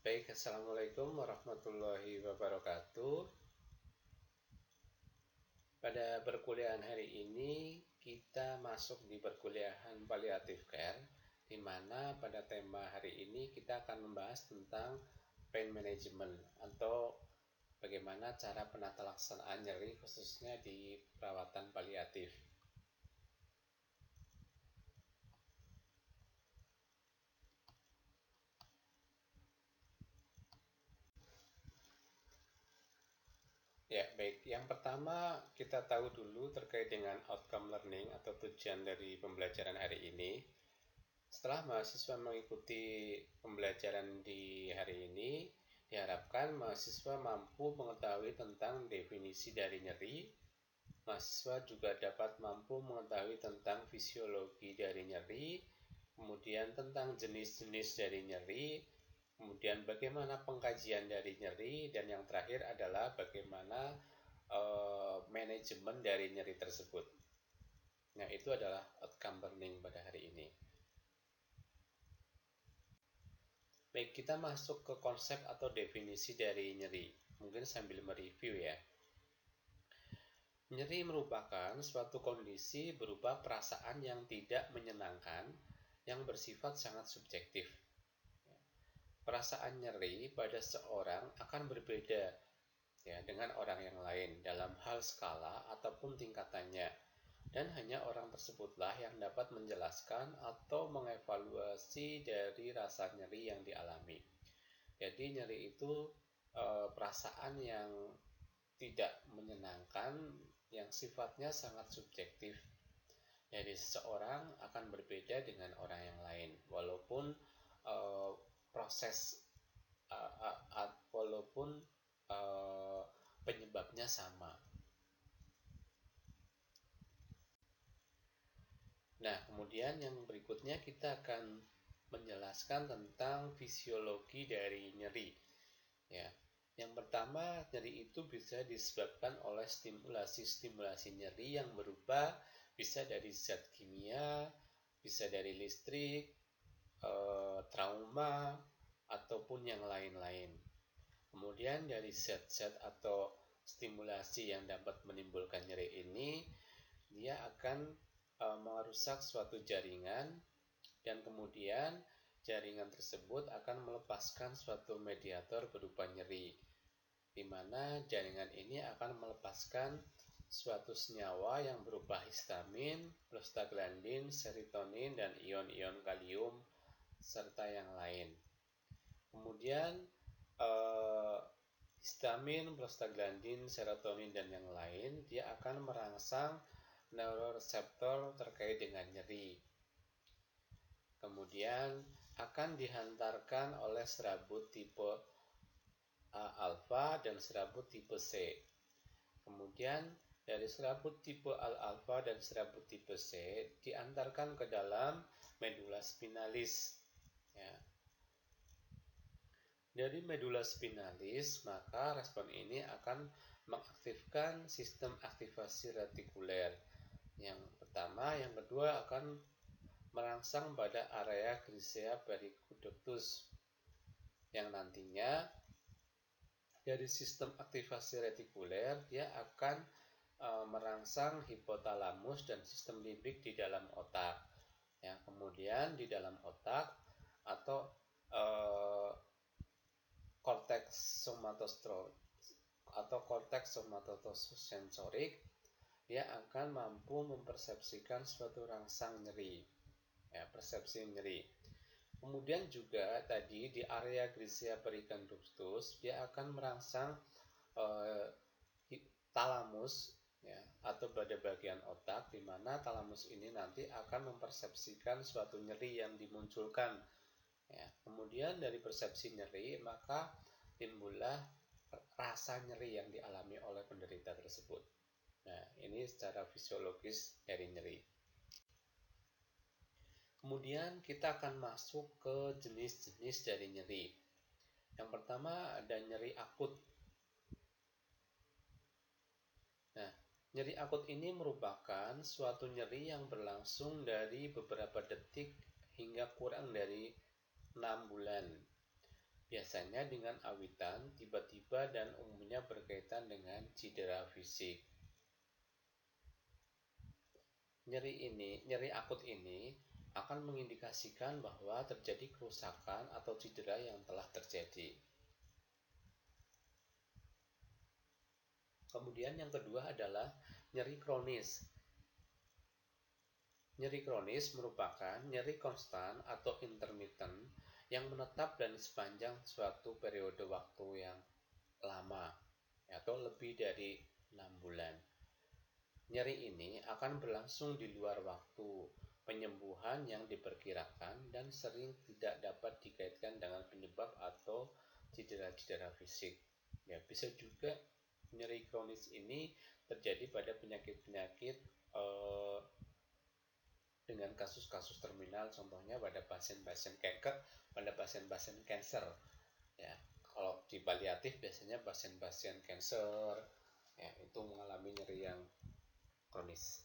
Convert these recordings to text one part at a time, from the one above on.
Baik, Assalamualaikum warahmatullahi wabarakatuh. Pada perkuliahan hari ini, kita masuk di perkuliahan Palliative Care, di mana pada tema hari ini kita akan membahas tentang pain management atau bagaimana cara penata laksanaan nyeri khususnya di perawatan paliatif. Ya, baik. Yang pertama, kita tahu dulu terkait dengan outcome learning atau tujuan dari pembelajaran hari ini. Setelah mahasiswa mengikuti pembelajaran di hari ini, diharapkan mahasiswa mampu mengetahui tentang definisi dari nyeri. Mahasiswa juga dapat mampu mengetahui tentang fisiologi dari nyeri, kemudian tentang jenis-jenis dari nyeri, kemudian bagaimana pengkajian dari nyeri, dan yang terakhir adalah bagaimana manajemen dari nyeri tersebut. Nah, itu adalah outcome learning pada hari ini. Baik, kita masuk ke konsep atau definisi dari nyeri. Mungkin sambil mereview ya. Nyeri merupakan suatu kondisi berupa perasaan yang tidak menyenangkan yang bersifat sangat subjektif. Perasaan nyeri pada seorang akan berbeda ya dengan orang yang lain dalam hal skala ataupun tingkatannya. Dan hanya orang tersebutlah yang dapat menjelaskan atau mengevaluasi dari rasa nyeri yang dialami. Jadi nyeri itu perasaan yang tidak menyenangkan yang sifatnya sangat subjektif. Jadi seseorang akan berbeda dengan orang yang lain, walaupun proses walaupun penyebabnya sama. Nah, kemudian yang berikutnya kita akan menjelaskan tentang fisiologi dari nyeri. Ya, yang pertama, nyeri itu bisa disebabkan oleh stimulasi nyeri yang berupa bisa dari zat kimia, bisa dari listrik, trauma, ataupun yang lain-lain. Kemudian dari zat-zat atau stimulasi yang dapat menimbulkan nyeri ini, dia akan merusak suatu jaringan dan kemudian jaringan tersebut akan melepaskan suatu mediator berupa nyeri, di mana jaringan ini akan melepaskan suatu senyawa yang berupa histamin, prostaglandin, serotonin, dan ion-ion kalium, serta yang lain. Kemudian histamin, prostaglandin, serotonin, dan yang lain, dia akan merangsang neuroreseptor terkait dengan nyeri. Kemudian akan dihantarkan oleh serabut tipe A-alfa dan serabut tipe C. Kemudian dari serabut tipe A-alfa dan serabut tipe C diantarkan ke dalam medula spinalis. Ya. Dari medula spinalis, maka respon ini akan mengaktifkan sistem aktivasi retikuler. Yang pertama, yang kedua akan merangsang pada area grisea pericuductus yang nantinya dari sistem aktivasi retikuler dia akan merangsang hipotalamus dan sistem limbik di dalam otak. Ya, kemudian di dalam otak atau korteks somatosensorik dia akan mampu mempersepsikan suatu rangsang nyeri. Ya, persepsi nyeri. Kemudian juga tadi di area grisea periconductus dia akan merangsang talamus ya, atau pada bagian otak, di mana talamus ini nanti akan mempersepsikan suatu nyeri yang dimunculkan. Ya, kemudian dari persepsi nyeri maka timbullah rasa nyeri yang dialami oleh penderita tersebut. Nah, ini secara fisiologis dari nyeri. Kemudian kita akan masuk ke jenis-jenis dari nyeri. Yang pertama ada nyeri akut. Nah, nyeri akut ini merupakan suatu nyeri yang berlangsung dari beberapa detik hingga kurang dari 6 bulan. biasanya dengan awitan, tiba-tiba dan umumnya berkaitan dengan cedera fisik. Nyeri akut ini akan mengindikasikan bahwa terjadi kerusakan atau cedera yang telah terjadi. Kemudian yang kedua adalah nyeri kronis. Nyeri kronis merupakan nyeri konstan atau intermittent yang menetap dan sepanjang suatu periode waktu yang lama atau lebih dari 6 bulan. Nyeri ini akan berlangsung di luar waktu penyembuhan yang diperkirakan dan sering tidak dapat dikaitkan dengan penyebab atau cedera-cedera fisik. Ya, bisa juga nyeri kronis ini terjadi pada penyakit-penyakit dengan kasus-kasus terminal, contohnya pada pasien-pasien kanker, pada pasien-pasien kanker. Ya, kalau di paliatif biasanya pasien-pasien kanker ya itu mengalami nyeri yang kronis.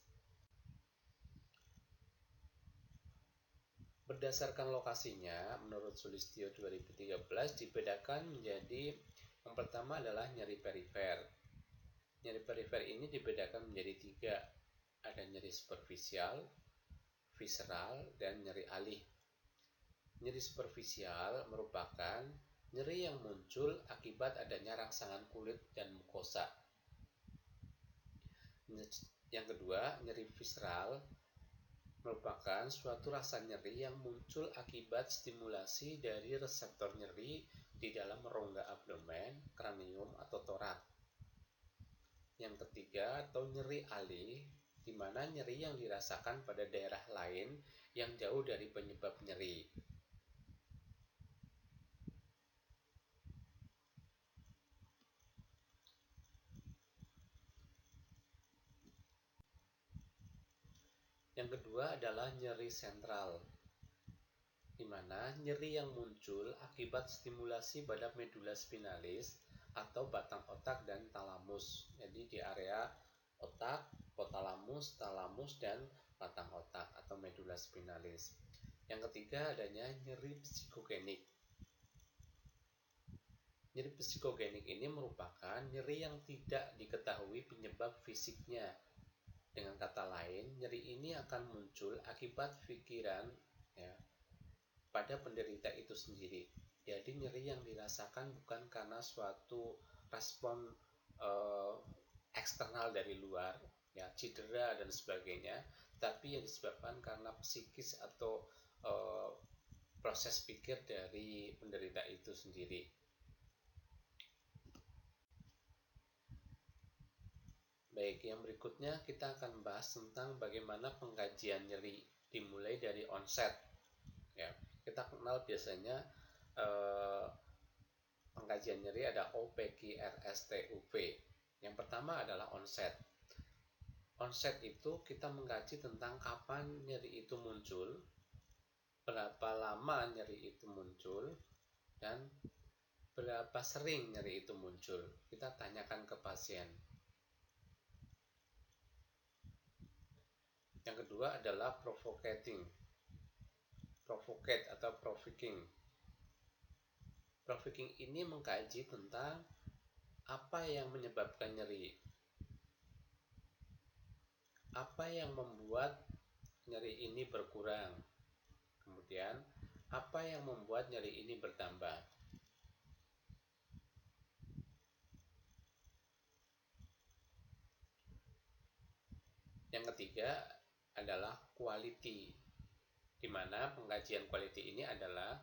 Berdasarkan lokasinya, menurut Sulistyo 2013 dibedakan menjadi yang pertama adalah nyeri perifer. Nyeri perifer ini dibedakan menjadi 3, ada nyeri superficial, visceral, dan nyeri alih. Nyeri superficial merupakan nyeri yang muncul akibat adanya rangsangan kulit dan mukosa. Yang kedua, nyeri visceral merupakan suatu rasa nyeri yang muncul akibat stimulasi dari reseptor nyeri di dalam rongga abdomen, kranium, atau torak. Yang ketiga, atau nyeri alih, di mana nyeri yang dirasakan pada daerah lain yang jauh dari penyebab nyeri. Yang kedua adalah nyeri sentral, di mana nyeri yang muncul akibat stimulasi pada medula spinalis atau batang otak dan talamus. Jadi di area otak, hipotalamus, talamus, dan batang otak atau medula spinalis. Yang ketiga adanya nyeri psikogenik. Nyeri psikogenik ini merupakan nyeri yang tidak diketahui penyebab fisiknya. Dengan kata lain, nyeri ini akan muncul akibat pikiran ya, pada penderita itu sendiri. Jadi nyeri yang dirasakan bukan karena suatu respon eksternal dari luar, ya cedera dan sebagainya, tapi yang disebabkan karena psikis atau proses pikir dari penderita itu sendiri. Baik, yang berikutnya kita akan bahas tentang bagaimana pengkajian nyeri dimulai dari onset. Ya, kita kenal biasanya pengkajian nyeri ada OPGRSTUV. Yang pertama adalah onset. Onset itu kita mengkaji tentang kapan nyeri itu muncul, berapa lama nyeri itu muncul, dan berapa sering nyeri itu muncul. Kita tanyakan ke pasien. Yang kedua adalah provocate atau provoking. Provoking ini mengkaji tentang apa yang menyebabkan nyeri, apa yang membuat nyeri ini berkurang, kemudian apa yang membuat nyeri ini bertambah. Yang ketiga adalah quality, di mana pengkajian quality ini adalah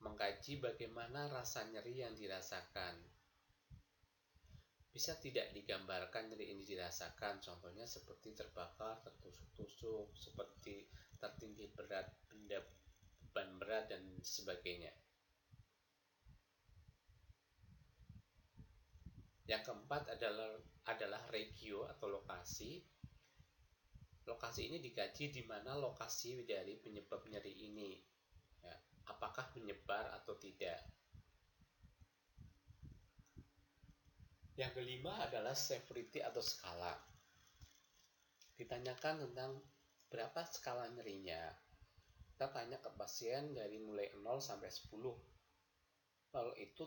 mengkaji bagaimana rasa nyeri yang dirasakan. Bisa tidak digambarkan nyeri ini dirasakan, contohnya seperti terbakar, tertusuk-tusuk, seperti tertindih berat, beban berat, dan sebagainya. Yang keempat adalah regio atau lokasi. Lokasi ini dikaji di mana lokasi dari penyebab nyeri ini, ya, apakah menyebar atau tidak. Yang kelima adalah severity atau skala. Ditanyakan tentang berapa skala nyerinya. Kita tanya ke pasien dari mulai 0 sampai 10. 0 itu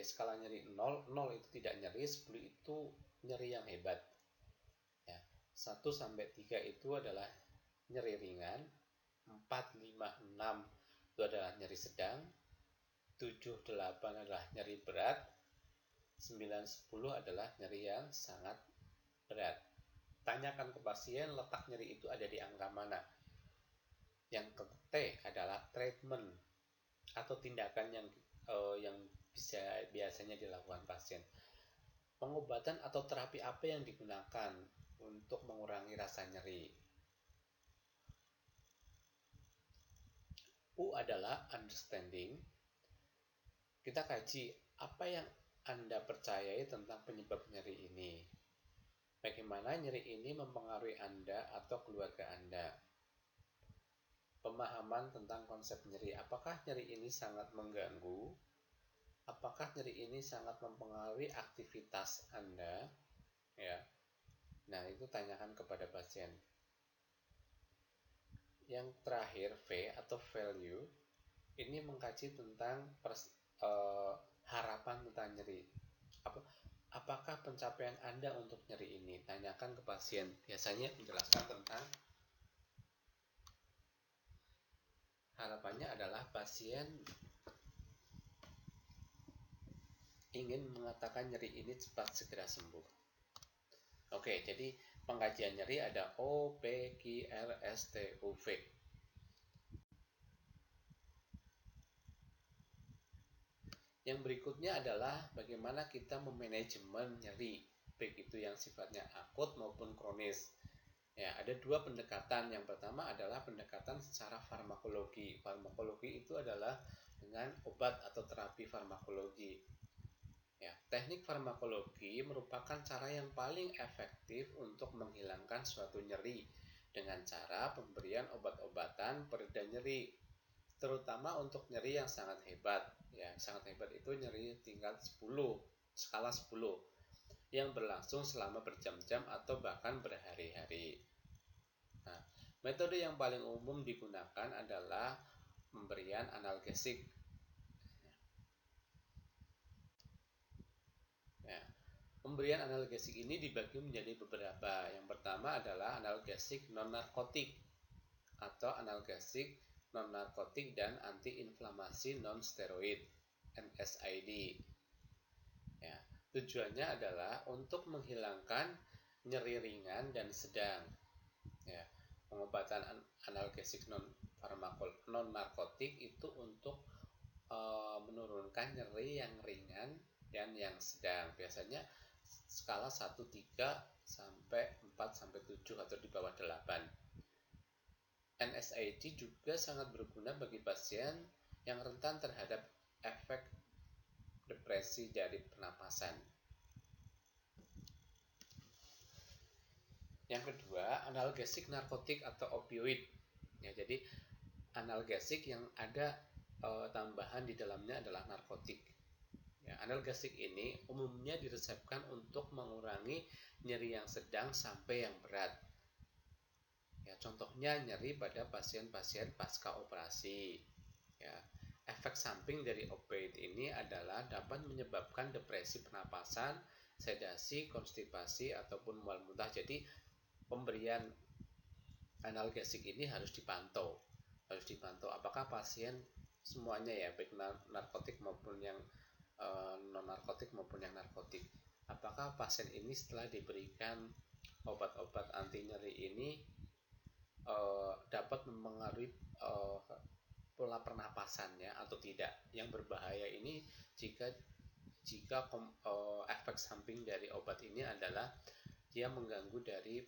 skala nyeri 0 itu tidak nyeri, 10 itu nyeri yang hebat. Ya. 1 sampai 3 itu adalah nyeri ringan, 4, 5, 6 itu adalah nyeri sedang, 7, 8 adalah nyeri berat, 9, 10 adalah nyeri yang sangat berat. Tanyakan ke pasien letak nyeri itu ada di angka mana. Yang T adalah treatment atau tindakan yang biasanya dilakukan pasien. Pengobatan atau terapi apa yang digunakan untuk mengurangi rasa nyeri? U adalah understanding. Kita kaji apa yang Anda percayai tentang penyebab nyeri ini. Bagaimana nyeri ini mempengaruhi Anda atau keluarga Anda. Pemahaman tentang konsep nyeri. Apakah nyeri ini sangat mengganggu? Apakah nyeri ini sangat mempengaruhi aktivitas Anda? Ya. Nah, itu tanyakan kepada pasien. Yang terakhir, V atau value, ini mengkaji tentang harapan tentang nyeri. Apakah pencapaian Anda untuk nyeri ini? Tanyakan ke pasien. Biasanya menjelaskan tentang harapannya adalah pasien ingin mengatakan nyeri ini cepat segera sembuh. Oke, jadi pengkajian nyeri ada O, P, Q, R, S, T, U, V. Yang berikutnya adalah bagaimana kita memanajemen nyeri, baik itu yang sifatnya akut maupun kronis. Ya, ada dua pendekatan. Yang pertama adalah pendekatan secara farmakologi. Farmakologi itu adalah dengan obat atau terapi farmakologi. Ya, teknik farmakologi merupakan cara yang paling efektif untuk menghilangkan suatu nyeri dengan cara pemberian obat-obatan pereda nyeri, terutama untuk nyeri yang sangat hebat. Ya, sangat hebat itu nyeri tingkat 10, skala 10 yang berlangsung selama berjam-jam atau bahkan berhari-hari. Nah, metode yang paling umum digunakan adalah pemberian analgesik. Ya, pemberian analgesik ini dibagi menjadi beberapa. Yang pertama adalah analgesik non-narkotik atau analgesik non-narkotik dan antiinflamasi non-steroid (NSAID). Ya, tujuannya adalah untuk menghilangkan nyeri ringan dan sedang. Ya, pengobatan analgesik non-narkotik itu untuk menurunkan nyeri yang ringan dan yang sedang. Biasanya skala 1, 3 sampai 4 sampai 7 atau di bawah 8. NSAID juga sangat berguna bagi pasien yang rentan terhadap efek depresi dari pernapasan. Yang kedua, analgesik narkotik atau opioid. Ya, jadi analgesik yang ada tambahan di dalamnya adalah narkotik. Ya, analgesik ini umumnya diresepkan untuk mengurangi nyeri yang sedang sampai yang berat. Ya, contohnya nyeri pada pasien-pasien pasca operasi. Ya, efek samping dari opioid ini adalah dapat menyebabkan depresi pernapasan, sedasi, konstipasi, ataupun mual muntah. Jadi pemberian analgesik ini harus dipantau apakah pasien semuanya ya, baik narkotik maupun yang non-narkotik maupun yang narkotik, apakah pasien ini setelah diberikan obat-obat anti nyeri ini dapat mempengaruhi pola pernapasannya atau tidak. Yang berbahaya ini jika efek samping dari obat ini adalah dia mengganggu dari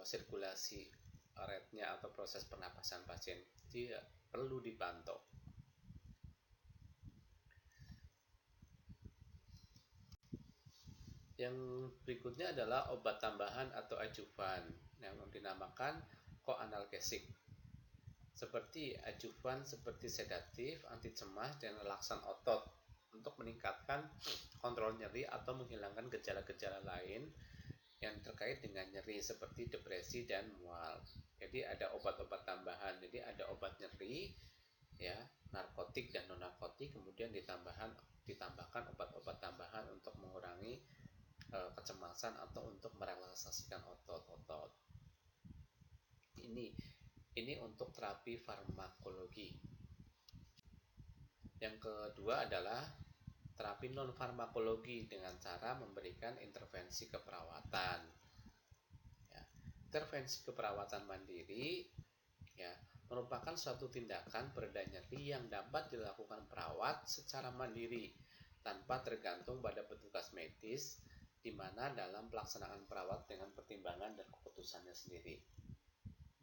sirkulasi rate-nya atau proses pernapasan pasien. Jadi perlu dipantau. Yang berikutnya adalah obat tambahan atau adjuvan yang dinamakan co-analgesik. Seperti adjuvan seperti sedatif, anti cemas, dan relaksan otot untuk meningkatkan kontrol nyeri atau menghilangkan gejala-gejala lain yang terkait dengan nyeri seperti depresi dan mual. Jadi ada obat-obat tambahan. Jadi ada obat nyeri, ya, narkotik dan non narkotik, kemudian ditambahkan obat-obat tambahan untuk mengurangi kecemasan atau untuk merelaksasikan otot-otot. Ini untuk terapi farmakologi. Yang kedua adalah terapi non farmakologi dengan cara memberikan intervensi keperawatan. Ya, intervensi keperawatan mandiri ya merupakan suatu tindakan pereda nyeri yang dapat dilakukan perawat secara mandiri tanpa tergantung pada petugas medis, di mana dalam pelaksanaan perawat dengan pertimbangan dan keputusannya sendiri.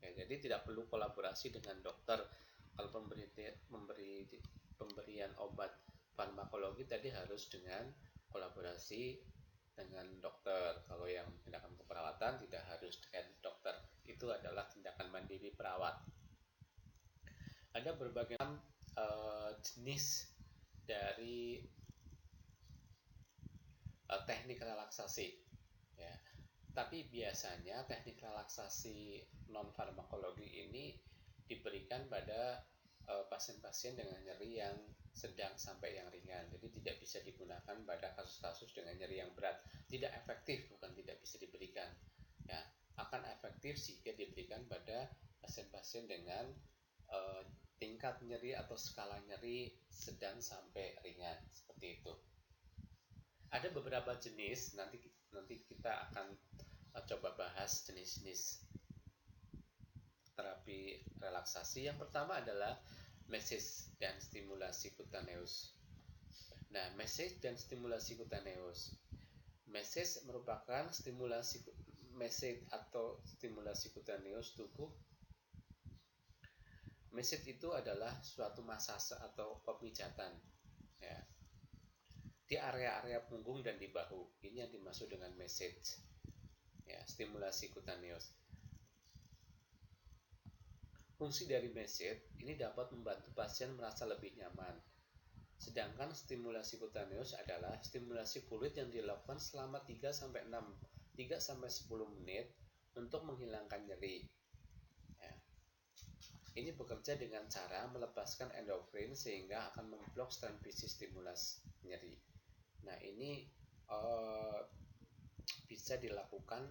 Ya, jadi tidak perlu kolaborasi dengan dokter. Kalau pemberian obat farmakologi tadi harus dengan kolaborasi dengan dokter. Kalau yang tindakan keperawatan tidak harus dengan dokter. Itu adalah tindakan mandiri perawat. Ada berbagai jenis dari teknik relaksasi. Ya. Tapi biasanya teknik relaksasi non farmakologi ini diberikan pada pasien-pasien dengan nyeri yang sedang sampai yang ringan. Jadi tidak bisa digunakan pada kasus-kasus dengan nyeri yang berat. Tidak efektif, bukan tidak bisa diberikan. Ya, akan efektif jika diberikan pada pasien-pasien dengan tingkat nyeri atau skala nyeri sedang sampai ringan, seperti itu. Ada beberapa jenis, nanti kita akan coba bahas jenis-jenis terapi relaksasi. Yang pertama adalah massage dan stimulasi kutaneus. Nah, massage dan stimulasi kutaneus. Massage merupakan massage atau stimulasi kutaneus tubuh. Massage itu adalah suatu masase atau pemijatan ya, di area-area punggung dan di bahu. Ini yang dimaksud dengan massage ya, stimulasi kutaneus. Fungsi dari massage ini dapat membantu pasien merasa lebih nyaman. Sedangkan stimulasi kutaneus adalah stimulasi kulit yang dilakukan selama 3-10 menit untuk menghilangkan nyeri. Ya. Ini bekerja dengan cara melepaskan endorfin sehingga akan memblok transmisi stimulasi nyeri. Nah, ini bisa dilakukan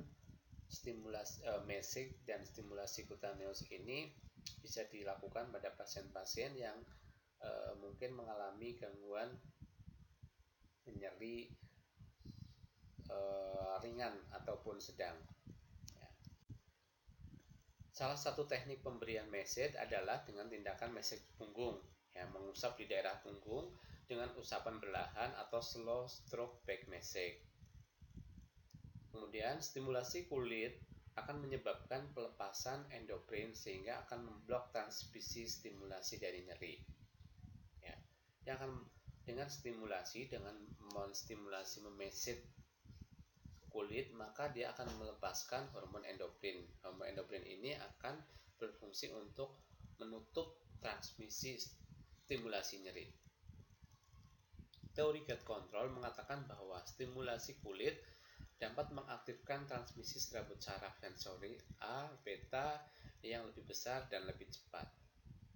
massage dan stimulasi kutaneus ini bisa dilakukan pada pasien-pasien yang mungkin mengalami gangguan nyeri ringan ataupun sedang. Ya. Salah satu teknik pemberian massage adalah dengan tindakan massage punggung, ya, mengusap di daerah punggung dengan usapan perlahan atau slow stroke back massage. Kemudian stimulasi kulit akan menyebabkan pelepasan endorfin sehingga akan memblok transmisi stimulasi dari nyeri. Ya, yang akan dengan menstimulasi memassage kulit, maka dia akan melepaskan hormon endorfin. Hormon endorfin ini akan berfungsi untuk menutup transmisi stimulasi nyeri. Teori gate control mengatakan bahwa stimulasi kulit dapat mengaktifkan transmisi serabut saraf sensori A, beta yang lebih besar dan lebih cepat.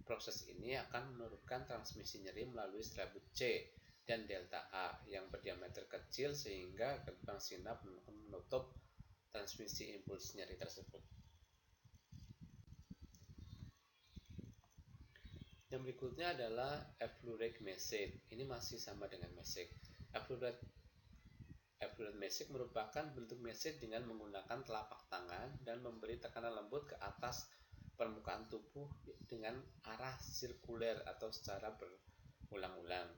Proses ini akan menurunkan transmisi nyeri melalui serabut C dan delta A yang berdiameter kecil sehingga gerbang sinap menutup transmisi impuls nyeri tersebut. Yang berikutnya adalah effluent massage. Ini masih sama dengan massage. Effluent massage merupakan bentuk massage dengan menggunakan telapak tangan dan memberi tekanan lembut ke atas permukaan tubuh dengan arah sirkuler atau secara berulang-ulang.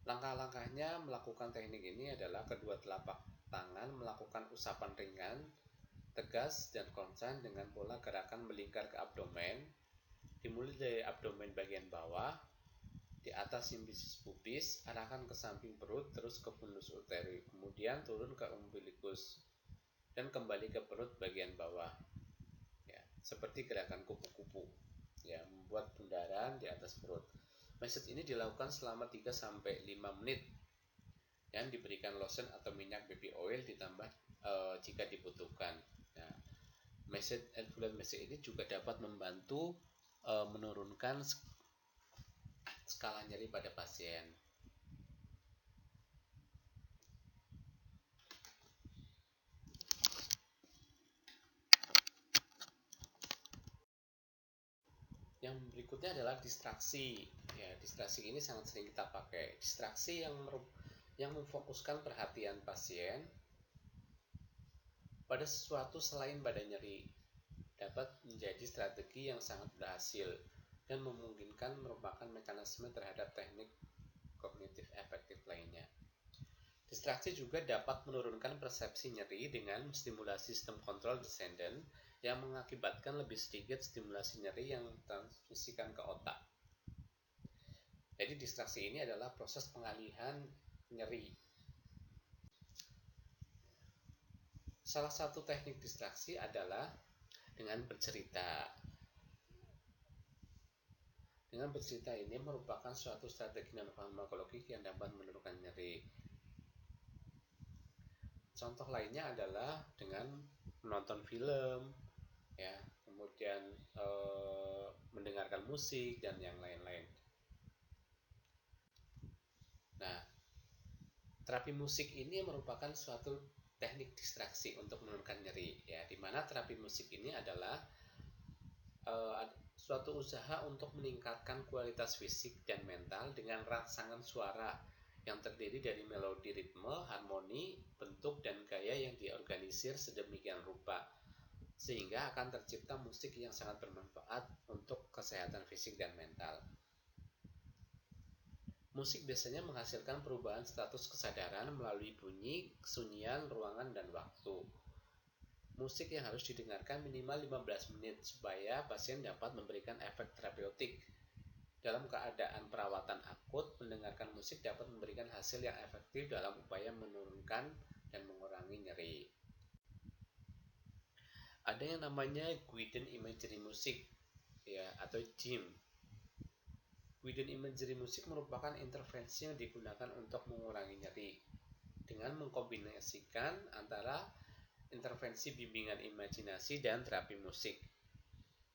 Langkah-langkahnya melakukan teknik ini adalah kedua telapak tangan melakukan usapan ringan, tegas, dan konstan dengan pola gerakan melingkar ke abdomen, dimulai dari abdomen bagian bawah, di atas simfisis pubis, arahkan ke samping perut, terus ke fundus uteri, kemudian turun ke umbilikus, dan kembali ke perut bagian bawah. Ya, seperti gerakan kupu-kupu, ya, membuat bundaran di atas perut. Massage ini dilakukan selama 3-5 menit dan diberikan lotion atau minyak baby oil ditambah jika dibutuhkan. Nah, effluent massage ini juga dapat membantu menurunkan skala nyeri pada pasien. Yang berikutnya adalah distraksi. Ya, distraksi ini sangat sering kita pakai. Distraksi yang memfokuskan perhatian pasien pada sesuatu selain badan nyeri dapat menjadi strategi yang sangat berhasil dan memungkinkan merupakan mekanisme terhadap teknik kognitif efektif lainnya. Distraksi juga dapat menurunkan persepsi nyeri dengan stimulasi sistem kontrol descendant yang mengakibatkan lebih sedikit stimulasi nyeri yang transmisikan ke otak. Jadi distraksi ini adalah proses pengalihan nyeri. Salah satu teknik distraksi adalah dengan bercerita. Dengan bercerita ini merupakan suatu strategi non-farmakologik yang dapat menurunkan nyeri. Contoh lainnya adalah dengan menonton film, ya, kemudian mendengarkan musik dan yang lain-lain. Nah, terapi musik ini merupakan suatu teknik distraksi untuk menurunkan nyeri, ya, di mana terapi musik ini adalah suatu usaha untuk meningkatkan kualitas fisik dan mental dengan rangsangan suara yang terdiri dari melodi, ritme, harmoni, bentuk, dan gaya yang diorganisir sedemikian rupa sehingga akan tercipta musik yang sangat bermanfaat untuk kesehatan fisik dan mental. Musik biasanya menghasilkan perubahan status kesadaran melalui bunyi, kesunyian, ruangan, dan waktu. Musik yang harus didengarkan minimal 15 menit supaya pasien dapat memberikan efek terapeutik. Dalam keadaan perawatan akut, mendengarkan musik dapat memberikan hasil yang efektif dalam upaya menurunkan dan mengurangi nyeri. Ada yang namanya guided imagery music, ya, atau GIM. Guided imagery music merupakan intervensi yang digunakan untuk mengurangi nyeri dengan mengkombinasikan antara intervensi bimbingan imajinasi dan terapi musik.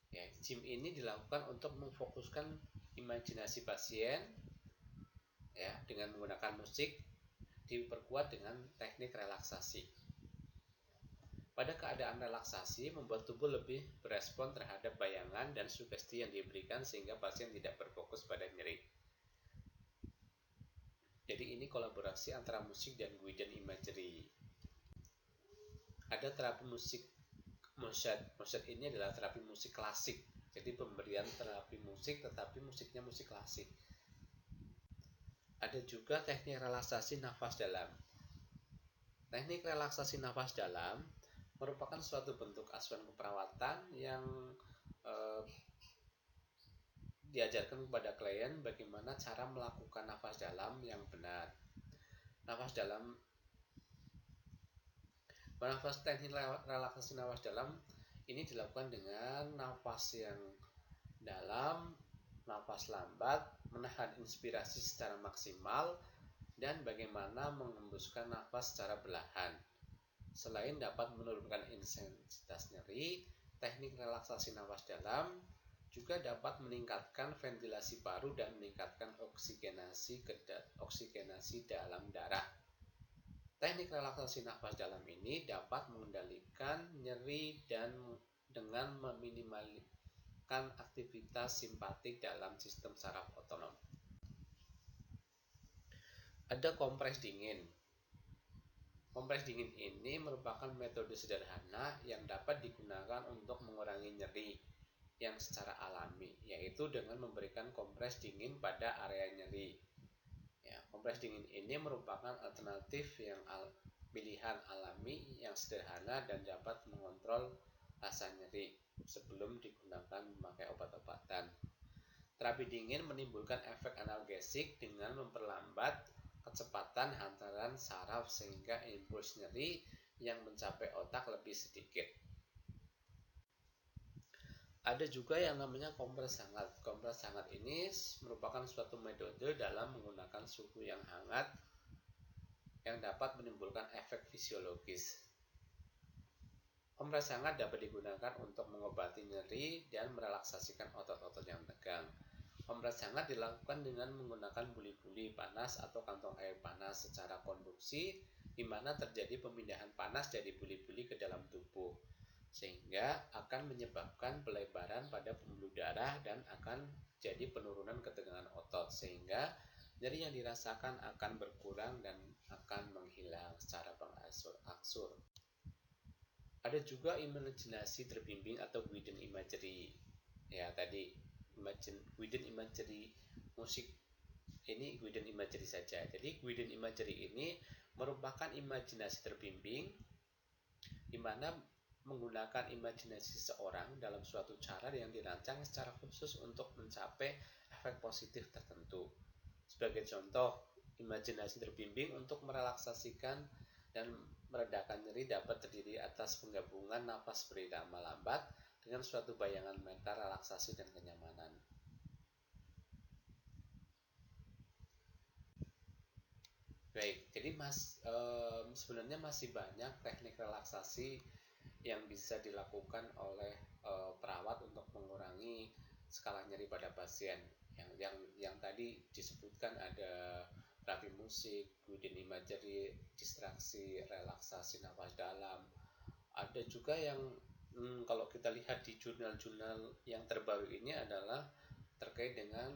Ya, GIM ini dilakukan untuk memfokuskan imajinasi pasien, ya, dengan menggunakan musik, diperkuat dengan teknik relaksasi. Pada keadaan relaksasi, membuat tubuh lebih berespon terhadap bayangan dan sugesti yang diberikan sehingga pasien tidak berfokus pada nyeri. Jadi ini kolaborasi antara musik dan guided imagery. Ada terapi musik motion. Motion ini adalah terapi musik klasik. Jadi pemberian terapi musik tetapi musiknya musik klasik. Ada juga teknik relaksasi nafas dalam. Teknik relaksasi nafas dalam merupakan suatu bentuk asuhan keperawatan yang diajarkan kepada klien bagaimana cara melakukan nafas dalam yang benar. Teknik relaksasi nafas dalam ini dilakukan dengan nafas yang dalam, nafas lambat, menahan inspirasi secara maksimal, dan bagaimana mengembuskan nafas secara perlahan. Selain dapat menurunkan intensitas nyeri, teknik relaksasi nafas dalam juga dapat meningkatkan ventilasi paru dan meningkatkan oksigenasi dalam darah. Teknik relaksasi nafas dalam ini dapat mengendalikan nyeri dan dengan meminimalkan aktivitas simpatik dalam sistem saraf otonom. Ada kompres dingin. Kompres dingin ini merupakan metode sederhana yang dapat digunakan untuk mengurangi nyeri yang secara alami, yaitu dengan memberikan kompres dingin pada area nyeri. Ya, kompres dingin ini merupakan alternatif yang pilihan alami yang sederhana dan dapat mengontrol rasa nyeri sebelum digunakan memakai obat-obatan. Terapi dingin menimbulkan efek analgesik dengan memperlambat kecepatan hantaran saraf sehingga impuls nyeri yang mencapai otak lebih sedikit. Ada juga yang namanya kompres hangat. Kompres hangat ini merupakan suatu metode dalam menggunakan suhu yang hangat yang dapat menimbulkan efek fisiologis. Kompres hangat dapat digunakan untuk mengobati nyeri dan merelaksasikan otot-otot yang tegang. Pemanasan hangat dilakukan dengan menggunakan buli-buli panas atau kantong air panas secara konduksi, di mana terjadi pemindahan panas dari buli-buli ke dalam tubuh, sehingga akan menyebabkan pelebaran pada pembuluh darah dan akan jadi penurunan ketegangan otot, sehingga nyeri yang dirasakan akan berkurang dan akan menghilang secara berangsur-angsur. Ada juga imajinasi terbimbing atau guided imagery. Ya, tadi guided imagery musik ini guided imagery saja. Jadi guided imagery ini merupakan imajinasi terbimbing di mana menggunakan imajinasi seseorang dalam suatu cara yang dirancang secara khusus untuk mencapai efek positif tertentu. Sebagai contoh, imajinasi terbimbing untuk merelaksasikan dan meredakan nyeri dapat terdiri atas penggabungan napas berirama lambat dengan suatu bayangan mental relaksasi dan kenyamanan. Baik, jadi sebenarnya masih banyak teknik relaksasi yang bisa dilakukan oleh perawat untuk mengurangi skala nyeri pada pasien. Yang tadi disebutkan ada terapi musik, guided imagery, distraksi, relaksasi nafas dalam. Ada juga yang kalau kita lihat di jurnal-jurnal yang terbaru ini adalah terkait dengan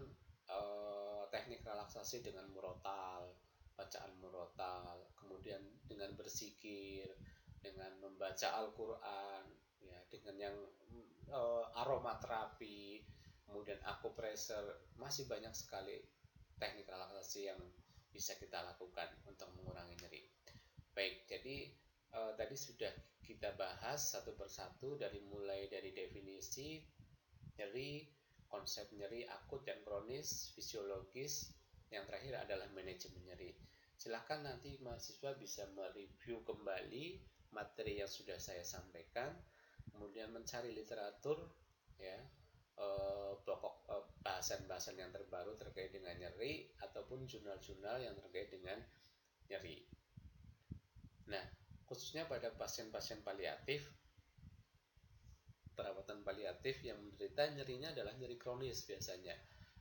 teknik relaksasi dengan murotal, bacaan murotal, kemudian dengan berzikir, dengan membaca Al-Quran, ya, dengan yang aromaterapi, kemudian akupressure, masih banyak sekali teknik relaksasi yang bisa kita lakukan untuk mengurangi nyeri. Baik, jadi tadi sudah kita bahas satu persatu mulai dari definisi nyeri, konsep nyeri akut dan kronis, fisiologis, yang terakhir adalah manajemen nyeri. Silahkan nanti mahasiswa bisa mereview kembali materi yang sudah saya sampaikan, kemudian mencari literatur, ya, bahasan-bahasan yang terbaru terkait dengan nyeri ataupun jurnal-jurnal yang terkait dengan nyeri. Nah, khususnya pada pasien-pasien paliatif, perawatan paliatif yang menderita nyerinya adalah nyeri kronis biasanya.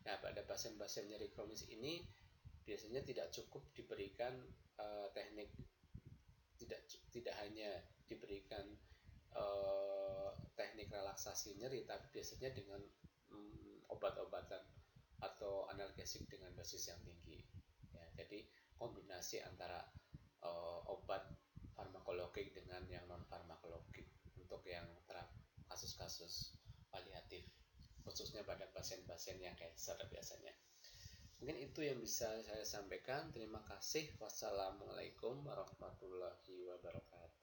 Nah, pada pasien-pasien nyeri kronis ini biasanya tidak cukup diberikan teknik, tidak hanya diberikan teknik relaksasi nyeri, tapi biasanya dengan obat-obatan atau analgesik dengan dosis yang tinggi. Ya, jadi kombinasi antara obat farmakologik dengan yang non farmakologik untuk yang kasus-kasus paliatif, khususnya pada pasien-pasien yang cancer biasanya. Mungkin itu yang bisa saya sampaikan. Terima kasih. Wassalamualaikum warahmatullahi wabarakatuh.